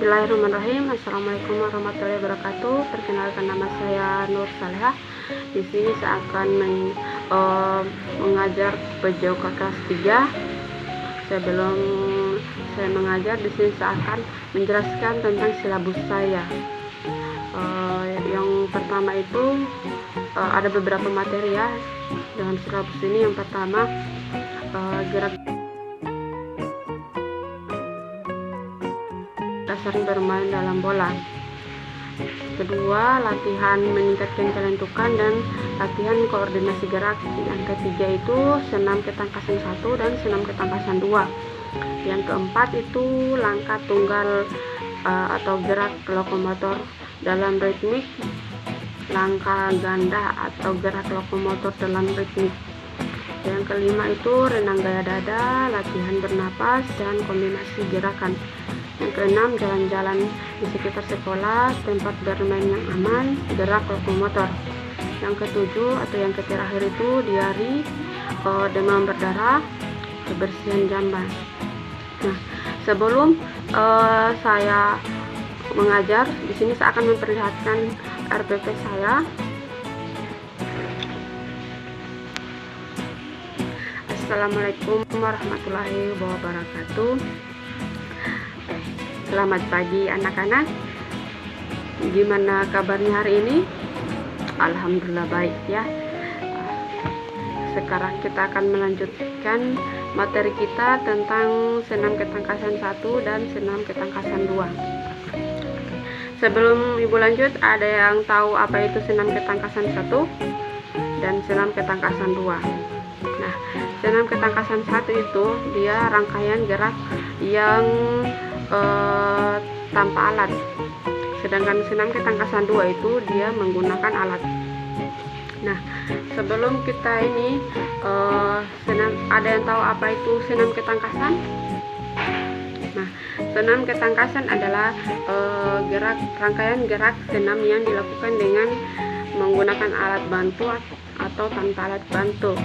Bismillahirrahmanirrahim. Assalamualaikum warahmatullahi wabarakatuh. Perkenalkan, nama saya Nur Salehah. Di sini saya akan mengajar PJOK kelas 3. Sebelum saya mengajar, di sini saya akan menjelaskan tentang silabus saya. Yang pertama itu ada beberapa materi ya dalam silabus ini. Yang pertama gerak dasar bermain dalam bola. Kedua, latihan meningkatkan kelentukan dan latihan koordinasi gerak. Yang ketiga itu senam ketangkasan 1 dan senam ketangkasan 2. Yang keempat itu langkah tunggal atau gerak lokomotor dalam ritmik, langkah ganda atau gerak lokomotor dalam ritmik. Yang kelima itu renang gaya dada, latihan bernapas dan kombinasi gerakan. Yang keenam, jalan-jalan di sekitar sekolah, tempat bermain yang aman, gerak lokomotor. Yang ketujuh atau yang terakhir itu diari, demam berdarah, kebersihan jamban. Nah, sebelum saya mengajar, di sini saya akan memperlihatkan RPP saya. Assalamualaikum warahmatullahi wabarakatuh. Selamat pagi anak-anak. Gimana kabarnya hari ini? Alhamdulillah baik ya. Sekarang kita akan melanjutkan materi kita tentang senam ketangkasan 1 dan senam ketangkasan 2. Sebelum ibu lanjut, ada yang tahu apa itu senam ketangkasan 1 dan senam ketangkasan 2? Nah, senam ketangkasan 1 itu dia rangkaian gerak yang tanpa alat, sedangkan senam ketangkasan 2 itu dia menggunakan alat. Nah, sebelum kita ini ada yang tahu apa itu senam ketangkasan? Nah, senam ketangkasan adalah rangkaian gerak senam yang dilakukan dengan menggunakan alat bantu atau tanpa alat bantu.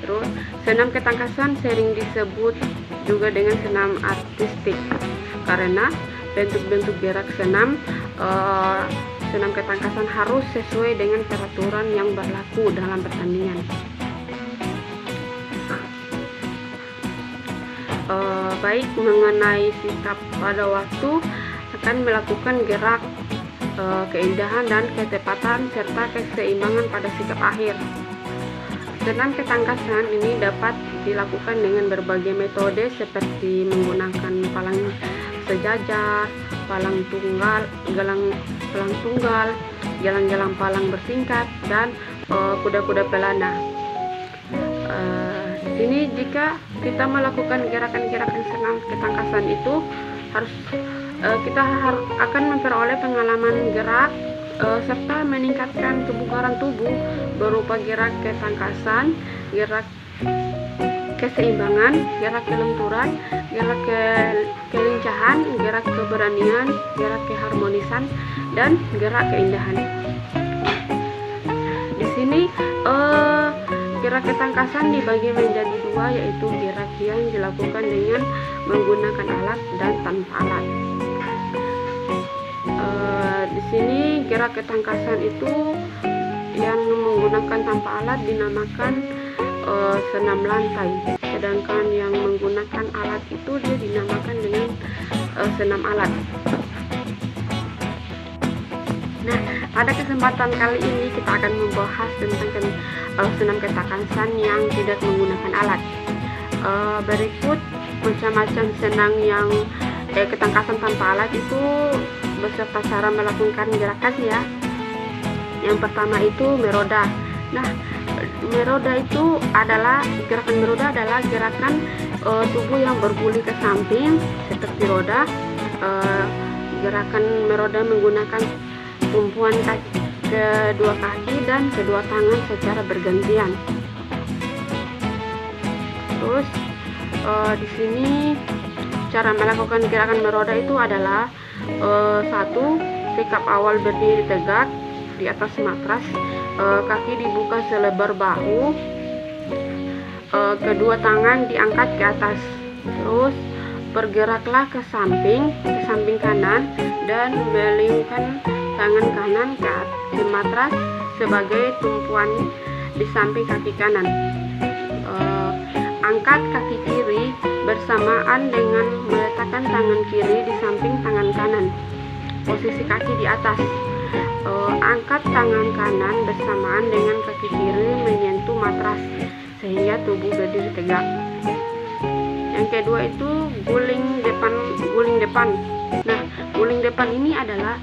Terus, senam ketangkasan sering disebut juga dengan senam artistik karena bentuk-bentuk gerak senam ketangkasan harus sesuai dengan peraturan yang berlaku dalam pertandingan. Baik mengenai sikap pada waktu akan melakukan gerak, keindahan dan ketepatan serta keseimbangan pada sikap akhir. Senam ketangkasan ini dapat dilakukan dengan berbagai metode seperti menggunakan palang sejajar, palang tunggal, jalan-jalan palang bersingkat, dan kuda-kuda pelana. Ini jika kita melakukan gerakan-gerakan senam ketangkasan itu kita akan memperoleh pengalaman gerak serta meningkatkan kebugaran tubuh berupa gerak ketangkasan, gerak keseimbangan, gerak kelenturan, gerak kelincahan, gerak keberanian, gerak keharmonisan, dan gerak keindahan. Di sini gerak ketangkasan dibagi menjadi 2, yaitu gerak yang dilakukan dengan menggunakan alat dan tanpa alat. Di sini gerak ketangkasan itu yang menggunakan tanpa alat dinamakan senam lantai, sedangkan yang menggunakan alat itu dia dinamakan dengan senam alat. Nah, pada kesempatan kali ini kita akan membahas tentang senam ketangkasan yang tidak menggunakan alat. Berikut macam-macam senam yang ketangkasan tanpa alat itu beserta cara melakukan gerakan ya. Yang pertama itu meroda. Nah, meroda itu adalah gerakan tubuh yang berguling ke samping seperti roda. Gerakan meroda menggunakan tumpuan kedua kaki dan kedua tangan secara bergantian. Terus di sini cara melakukan gerakan meroda itu adalah 1. Sikap awal berdiri tegak di atas matras, kaki dibuka selebar bahu, kedua tangan diangkat ke atas. Terus bergeraklah ke samping kanan dan melingkarkan tangan kanan ke matras sebagai tumpuan di samping kaki kanan. Angkat kaki kiri bersamaan dengan meletakkan tangan kiri di samping tangan kanan. Posisi kaki di atas. Angkat tangan kanan bersamaan dengan kaki kiri menyentuh matras sehingga tubuh berdiri tegak. Yang kedua itu guling depan. Nah, guling depan ini adalah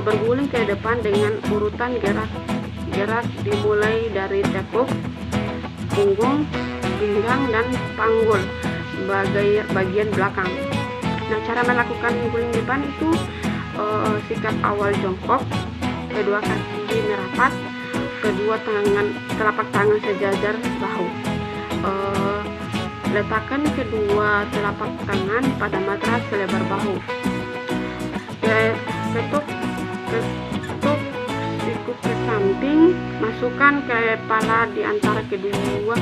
berguling ke depan dengan urutan gerak dimulai dari tepuk, punggung, pinggang, dan panggul bagian belakang. Nah, cara melakukan guling depan itu sikap awal jongkok, kedua kaki merapat, kedua telapak tangan sejajar bahu. Letakkan kedua telapak tangan pada matras selebar bahu. Ketuk sikut ke samping, masukkan kepala di antara kedua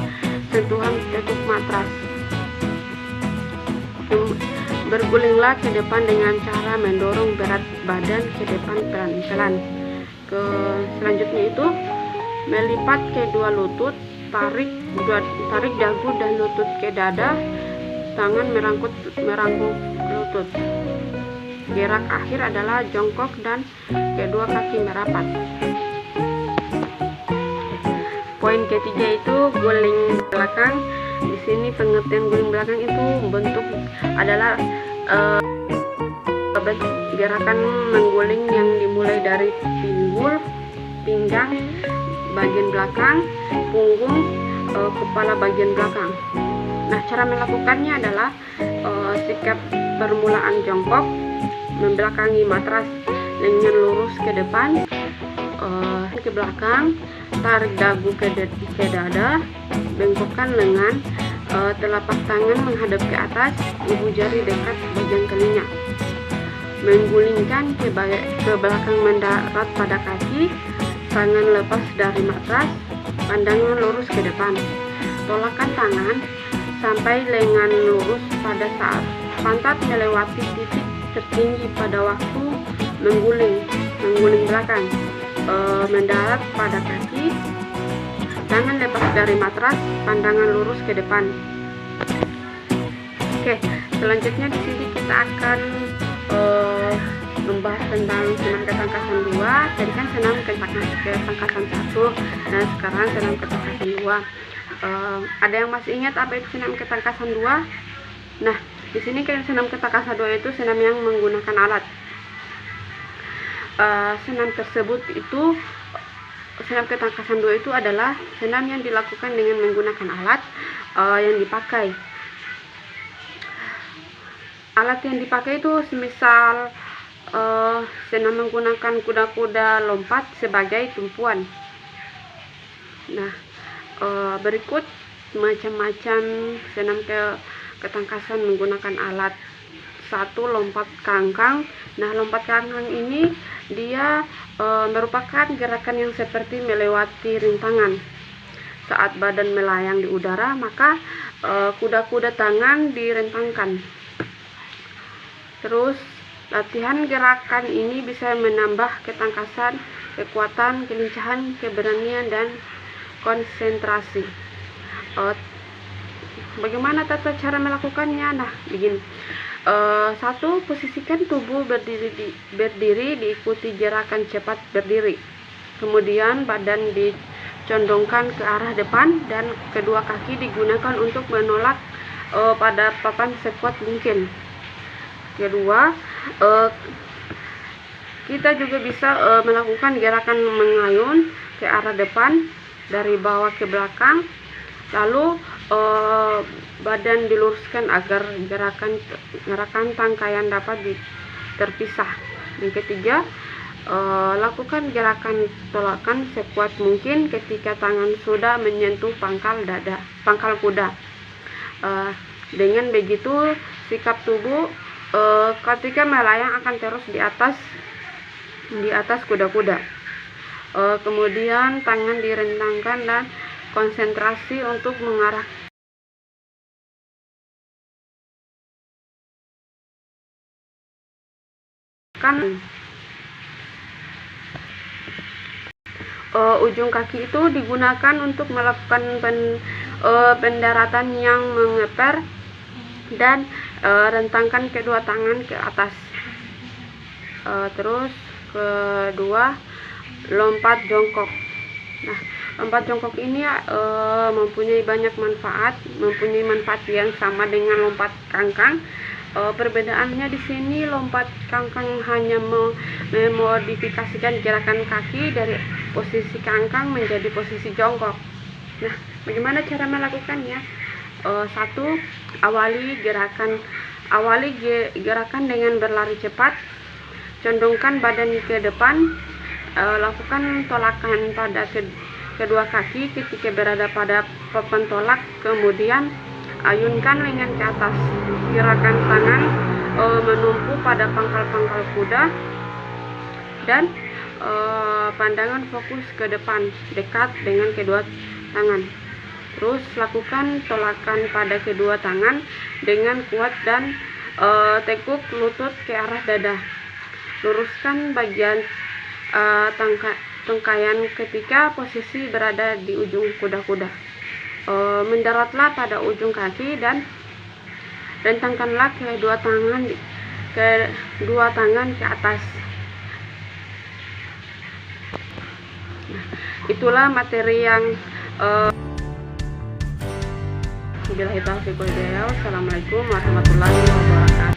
sentuhan ketuk matras. Bergulinglah ke depan dengan cara mendorong berat badan ke depan pelan-pelan. Selanjutnya itu melipat kedua lutut, tarik dagu dan lutut ke dada, tangan merangkuk lutut. Gerak akhir adalah jongkok dan kedua kaki merapat. Poin ketiga itu guling belakang. Di sini pengertian guling belakang itu bentuk adalah gerakan mengguling yang dimulai dari pinggul, pinggang bagian belakang, punggung, kepala bagian belakang. Nah, cara melakukannya adalah sikap permulaan jongkok, membelakangi matras dengan lurus ke depan, ke belakang, tarik dagu ke dada, bengkokkan lengan, telapak tangan menghadap ke atas, ibu jari dekat bagian telinga. Menggulingkan ke belakang mendarat pada kaki, tangan lepas dari matras, pandangan lurus ke depan. Tolakkan tangan sampai lengan lurus pada saat pantat melewati titik tertinggi pada waktu mengguling belakang. Mendarat pada kaki, tangan lepas dari matras, pandangan lurus ke depan. Oke, selanjutnya di sini kita akan membahas tentang senam ketangkasan 2. Tadi kan senam ketangkasan 1, dan sekarang senam ketangkasan 2. Ada yang masih ingat apa itu senam ketangkasan 2? Nah, di sini senam ketangkasan 2 itu senam yang menggunakan alat. Senam ketangkasan 2 itu adalah senam yang dilakukan dengan menggunakan alat yang dipakai. Alat yang dipakai itu semisal senam menggunakan kuda-kuda lompat sebagai tumpuan. Nah, berikut macam-macam senam ketangkasan menggunakan alat. 1. Lompat kangkang. Nah, lompat kangkang ini dia merupakan gerakan yang seperti melewati rintangan. Saat badan melayang di udara, maka kuda-kuda tangan direntangkan. Terus, latihan gerakan ini bisa menambah ketangkasan, kekuatan, kelincahan, keberanian, dan konsentrasi. Bagaimana tata cara melakukannya? Nah, begini. 1. Posisikan tubuh berdiri diikuti gerakan cepat berdiri. Kemudian badan dicondongkan ke arah depan dan kedua kaki digunakan untuk menolak pada papan sekuat mungkin. Kedua, kita juga bisa melakukan gerakan mengayun ke arah depan dari bawah ke belakang, lalu badan diluruskan agar gerakan tangkaian dapat terpisah. Yang ketiga, lakukan gerakan tolakan sekuat mungkin ketika tangan sudah menyentuh pangkal kuda. Dengan begitu, sikap tubuh ketika melayang akan terus di atas kuda-kuda. Kemudian tangan direntangkan dan konsentrasi untuk mengarah gunakan ujung kaki itu digunakan untuk melakukan pendaratan yang mengeper, dan rentangkan kedua tangan ke atas. Terus kedua, lompat jongkok. Nah, lompat jongkok ini mempunyai banyak manfaat, mempunyai manfaat yang sama dengan lompat kangkang. Perbedaannya di sini lompat kangkang hanya memodifikasikan gerakan kaki dari posisi kangkang menjadi posisi jongkok. Nah, bagaimana cara melakukannya? Satu, awali gerakan dengan berlari cepat. Condongkan badan ke depan. Lakukan tolakan pada kedua kaki ketika berada pada papan tolak, kemudian ayunkan lengan ke atas. Gerakan tangan menumpu pada pangkal-pangkal kuda, dan pandangan fokus ke depan dekat dengan kedua tangan. Terus lakukan tolakan pada kedua tangan dengan kuat dan tekuk lutut ke arah dada. Luruskan bagian tungkayan ketika posisi berada di ujung kuda-kuda. Mendaratlah pada ujung kaki dan rentangkanlah kedua tangan ke atas. Nah, itulah materi yang Assalamualaikum warahmatullahi wabarakatuh.